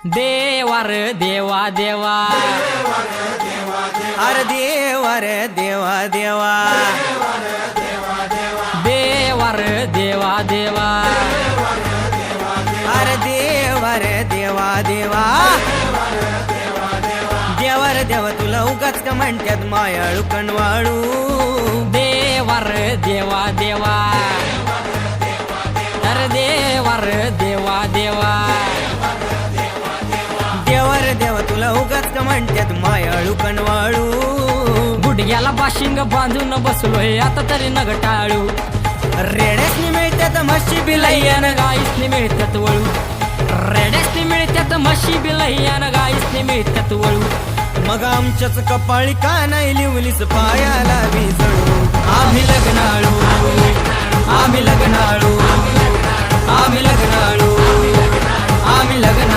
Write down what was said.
देवा रे देवा देवा, अरे देवा रे देवा देवा, देवा रे देवा देवा, अरे देवा रे देवा देवा, देवा रे देवा तुला उगाच का म्हणतात मायाळू कणवाळू. देवा रे देवा देवा, अरे देवा रे देवा देवा, देवा रे देवा तुला उगाच का म्हणतात मायाळू कणवाळू. गुडघ्याला बाशिंग बांधून बसलोय आता तरी नग टाळू. रेड्यासनी मिळतात म्हशी बिलैयान गाईसनी मिळतात वळू, रेड्यासनी मिळतात म्हशी बिलैयान गाईसनी मिळतात वळू. मग आमच्याच कपाळी का नाही लिवलीस पायाला भिजळू. आम्ही लग्नाळू, आम्ही लग्नाळू, आम्ही लग्नाळू, आम्ही लग्नाळू.